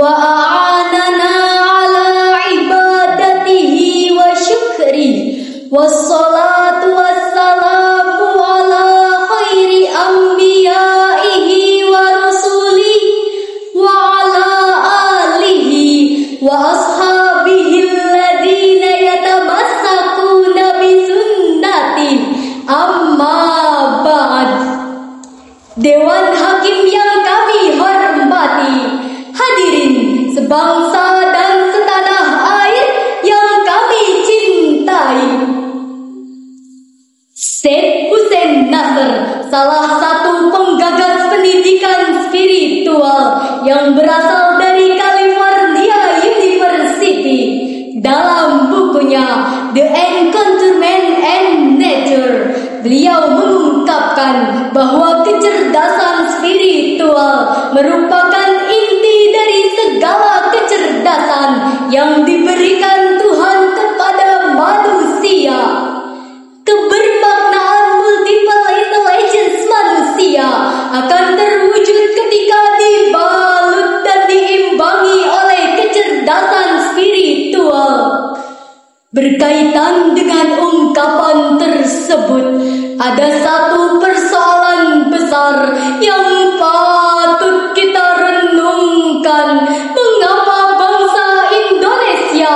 a'anana ala ibadatihi wa syukri wassalatu wassalamu ala khairi anbiyaihi wa rusulihi wa ala alihi wa ashabihi alladhina yatamassakuna bi sunnati amma ba'd. Dewan Hakim yang kami hormati, hadirin sebangsa dan setanah air yang kami cintai. Syekh Hussein Nasr, salah satu penggagas pendidikan spiritual yang berasal dari California University, dalam bukunya The Encounterment and Nature, beliau mengungkapkan bahwa kecerdasan spiritual merupakan inti dari segala kecerdasan yang diberikan Tuhan kepada manusia. Kebermaknaan multiple intelligence manusia akan terwujud ketika dibalut dan diimbangi oleh kecerdasan spiritual. Berkaitan dengan ungkapan tersebut, ada satu persoalan besar yang patut kita renungkan. Mengapa bangsa Indonesia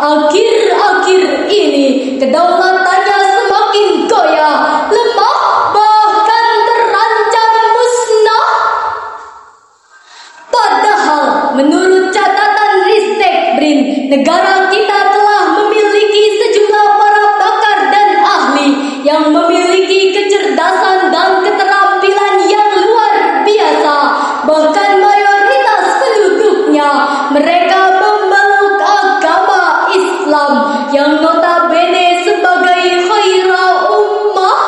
akhir-akhir ini kedaulatannya semakin goyah, lemah, bahkan terancam musnah? Padahal menurut catatan Ristek BRIN, negara kita telah memiliki sejumlah para pakar dan ahli yang memiliki kecerdasan dan keterampilan yang luar biasa. Bahkan mayoritas penduduknya, mereka memeluk agama Islam yang notabene sebagai khairul ummah.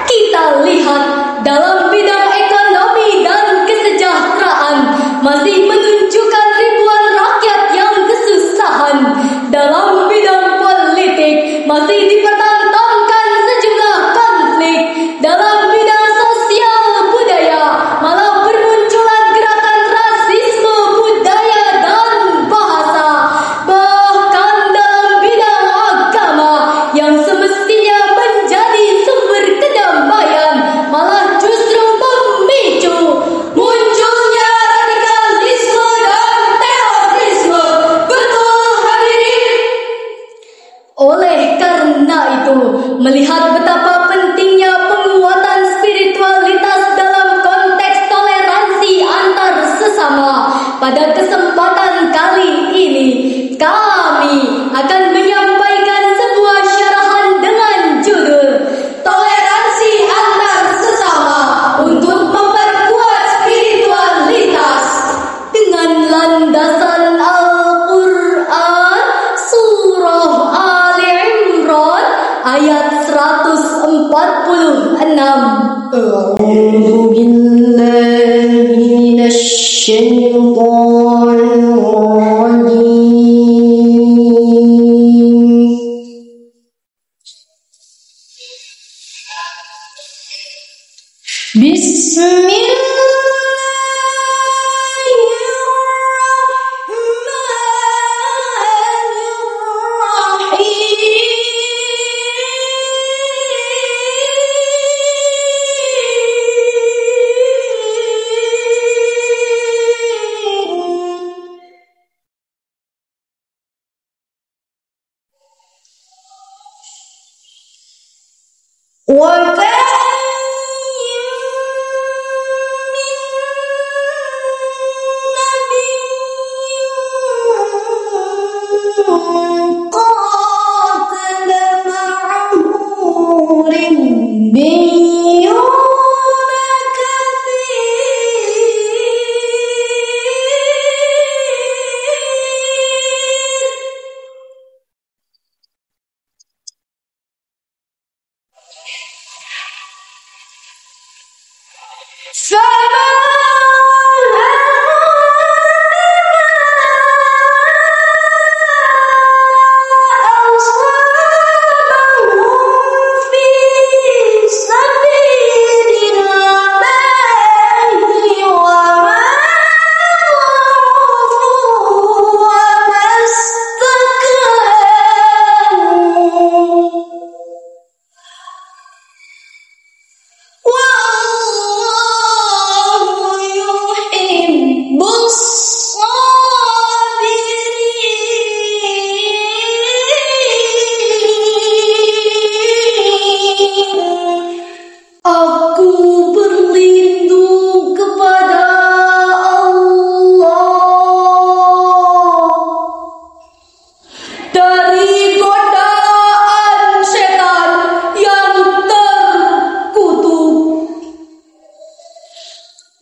Kita lihat dalam bidang ekonomi dan kesejahteraan masih menunjukkan ribuan rakyat yang kesusahan. Dalam bidang politik masih dipertentangkan sejumlah konflik. Dalam bidang sosial budaya malah bermunculan gerakan rasisme budaya dan bahasa. Bahkan dalam bidang agama yang semestinya menjadi sumber kedamaian malah justru memicu munculnya radikalisme dan terorisme. Betul hadirin? Oleh karena itu, melihat betapa pentingnya penguatan spiritualitas dalam konteks toleransi antar sesama, pada kesempatan kali ini kami akan menyampaikan sebuah syarahan dengan judul Toleransi Antar Sesama untuk Memperkuat Spiritualitas, dengan landasan Al-Quran Surah Ali Imran ayat 146. A'udzu billahi minasy syaithanir rajim.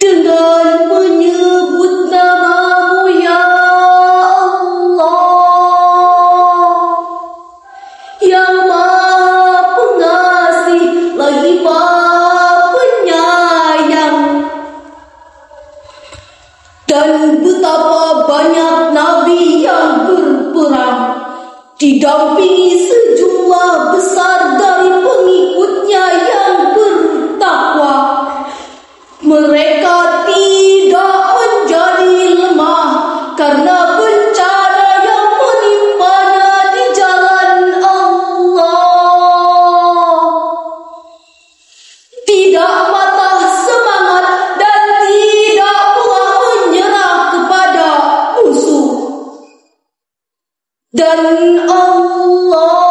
dengan menyebut nama-Mu ya Allah, yang Maha Pengasih lagi Maha Penyayang. Dan betapa banyak nabi yang berperang didampingi sejumlah besar dari pengikutnya yang bertakwa. Mereka tidak menjadi lemah karena bencana yang menimpanya di jalan Allah. Tidak patah semangat dan tidak pula menyerah kepada musuh. Dan Allah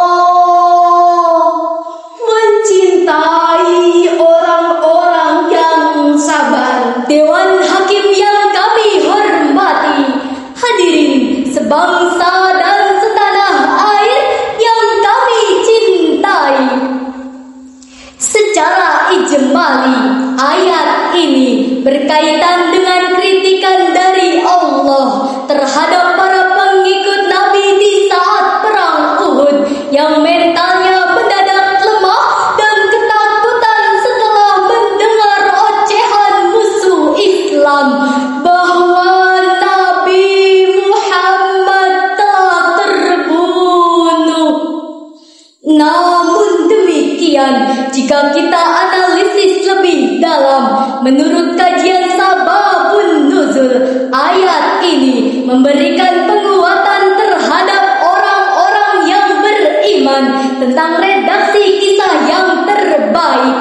mencintai orang-orang yang sabar. Dewan Hakim yang kami hormati, hadirin sebangsa dan setanah air yang kami cintai. Secara ijmali, ayat ini berkaitan dengan kritikan dari Allah terhadap para pengikut Nabi di saat perang Uhud yang mentalnya mendadak lemah dan ketakutan setelah mendengar ocehan musuh Islam bahwa Nabi Muhammad telah terbunuh. Namun demikian, jika kita analisis lebih dalam, menurut kajian Sababun Nuzul, ayat ini memberikan penguatan terhadap orang-orang yang beriman tentang redaksi kisah yang terbaik.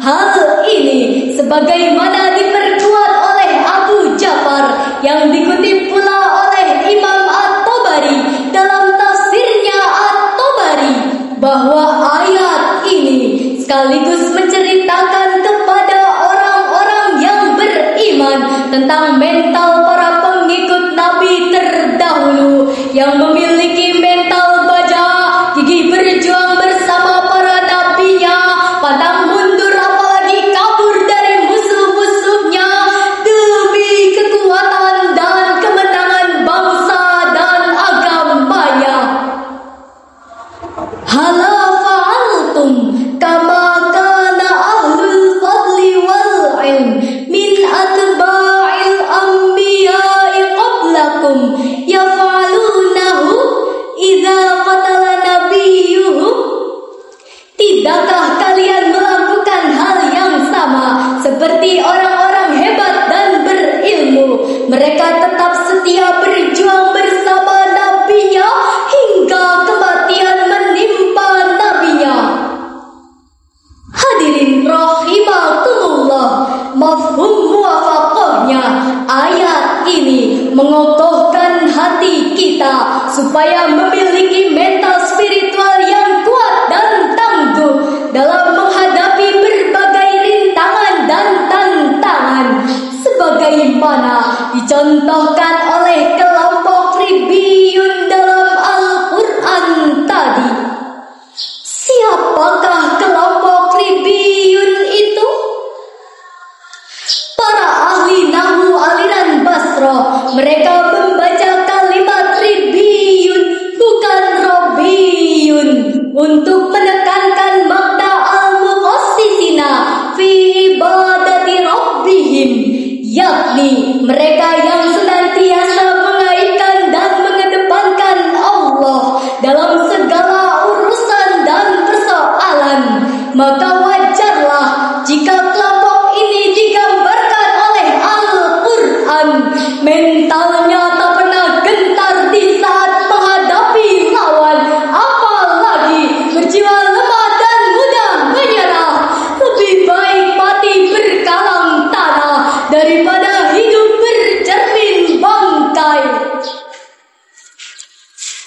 Hal ini sebagaimana diperkuat oleh Abu Ja'far yang dikutip pula oleh Imam At-Tabari dalam tafsirnya At-Tabari, bahwa ayat ini sekaligus menceritakan kepada orang-orang yang beriman tentang mental para pengikut Nabi terdahulu yang memiliki mental baja, gigih berjuang bersama para nabinya, pantang mundur apalagi kabur dari musuh-musuhnya demi kekuatan dan kemenangan bangsa dan agamanya. Hala fa'altum kama kana ahlul fadli wal ilm min atba'il anbiya'i qablakum yaf'alunahu idza qatala nabiyyuhum. Tidakkah kalian melakukan hal yang sama seperti orang-orang hebat dan berilmu? Mereka tetap setia berjuang bersama nabinya hingga kematian menimpa nabinya. Hadirin rahimakumullah, mafhum muwafaqahnya ayat ini mengokohkan hati kita supaya memiliki mental spiritual yang kuat dan tangguh dalam menghadapi berbagai rintangan dan tantangan, sebagaimana dicontohkan oleh kelompok Ribiyun dalam Al-Quran tadi. Siapakah kelompok Ribiyun itu? Para ahli nahwu aliran Basrah, mereka membaca kalimat Ribiyun bukan Robiyun untuk menekankan makna al-muqassisina fi ibadati rabbihim, yakni mereka yang senantiasa mengaitkan dan mengedepankan Allah dalam segala urusan dan persoalan. Maka wajarlah jika kelompok ini digambarkan oleh Al-Quran, mentalnya tak pernah gentar di saat menghadapi lawan, apalagi berjiwa lemah dan mudah menyerah. Lebih baik mati berkalang tanah daripada hidup bercermin bangkai.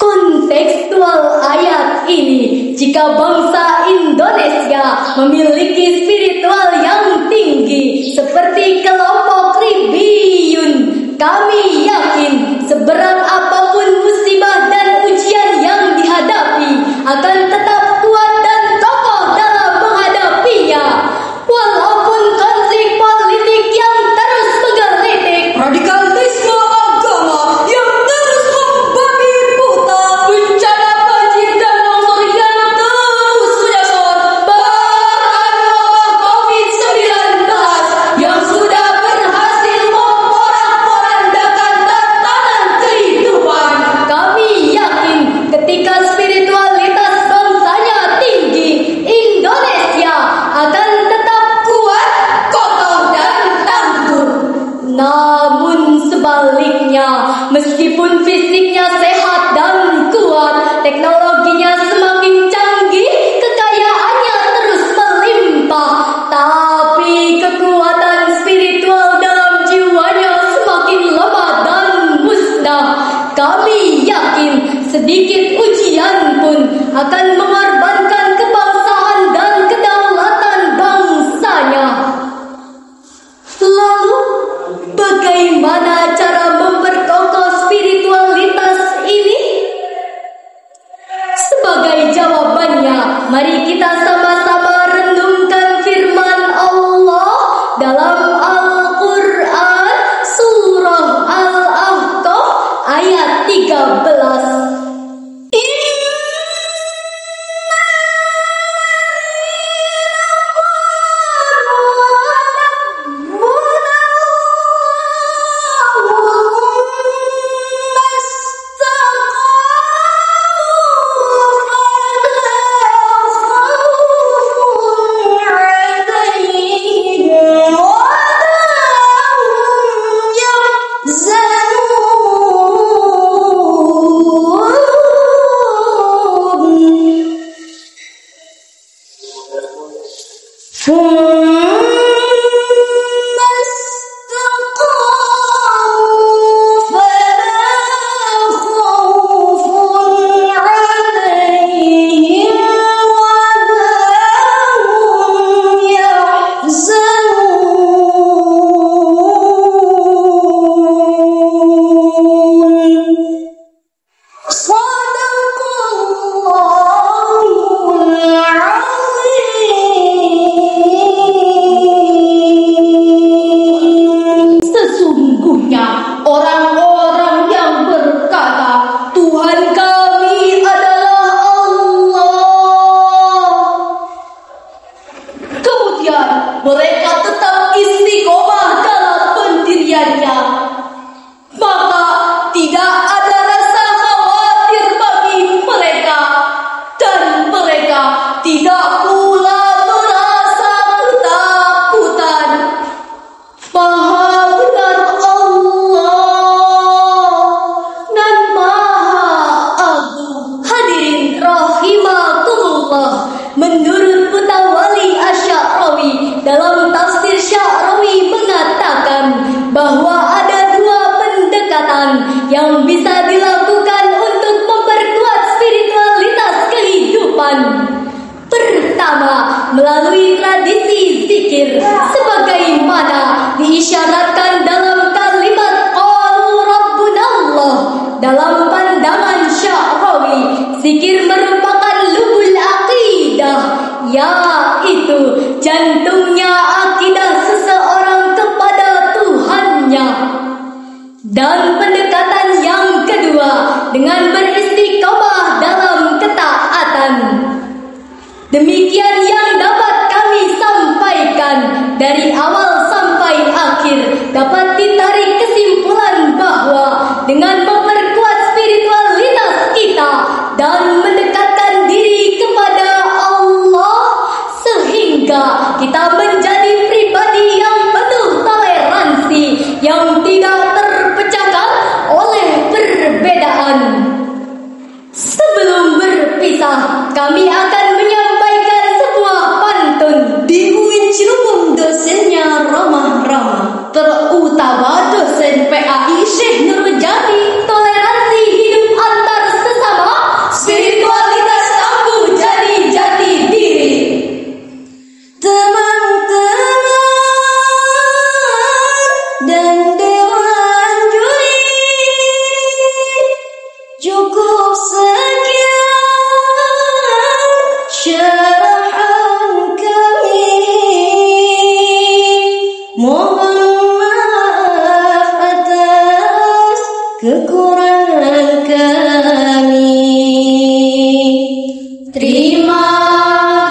Kontekstual ayat ini, jika bangsa Indonesia memiliki spiritual yang tinggi seperti kelompok Ribiyun, kami yakin seberat apapun musibah dan ujian yang dihadapi akan tetap kuat dan kokoh dalam menghadapinya. Walaupun konflik politik yang terus Namun sebaliknya, meskipun fisiknya sehat dan kuat, teknologinya semakin canggih, kekayaannya terus melimpah, tapi kekuatan spiritual dalam jiwanya semakin lemah dan musnah. Kami yakin sedikit ujian pun akan mengorbankan kebangsaan dan kedaulatan bangsanya. Lalu, bagaimana cara memperkokoh spiritualitas ini? Sebagai jawabannya, mari kita sama-sama renungkan firman Allah dalam Al-Quran surah Al-Ahqaf ayat 13. Mereka tetap istiqomah dalam pendiriannya, maka tidak ada rasa khawatir bagi mereka, dan mereka tidak pula merasa ketakutan. Maha benar Allah dan Maha Agung. Hadirin rahimakumullah, menurut Mutawalli Asy-Sya'rawi dalam tafsir Sya'rawi mengatakan bahwa ada dua pendekatan yang bisa dilakukan untuk memperkuat spiritualitas kehidupan. Pertama, melalui tradisi zikir sebagaimana diisyaratkan dalam kalimat qalu rabbunallah. Dalam pandangan Sya'rawi, zikir merupakan lubul aqidah, yaitu jantungnya akidah seseorang kepada Tuhannya. Dan pendekatan yang kedua dengan beristiqomah dalam ketaatan. Demikian yang dapat kami sampaikan. Dari awal sampai akhir dapat ditarik kesimpulan bahwa dengan memperkuat spiritualitas kita dan mendekatkan diri kepada Allah, sehingga kita menjadi pribadi yang penuh toleransi, yang tidak terpecahkan oleh perbedaan. Sebelum berpisah, kami akan menyampaikan sebuah pantun. Di UIN Cilebung dosennya ramah-ramah, terutama dosen PAI Syekh Nurjani. Toleransi hidup antar sesama, spiritualitas tangguh jadi jati diri. Teman-teman dan dewan juri, cukup sekian syarahan kami. Mohon maaf atas kekurangan kami. Terima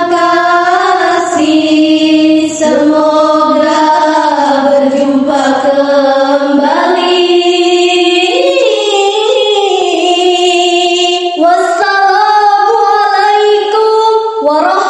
kasih, semoga berjumpa kembali. Wassalamualaikum warahmatullahi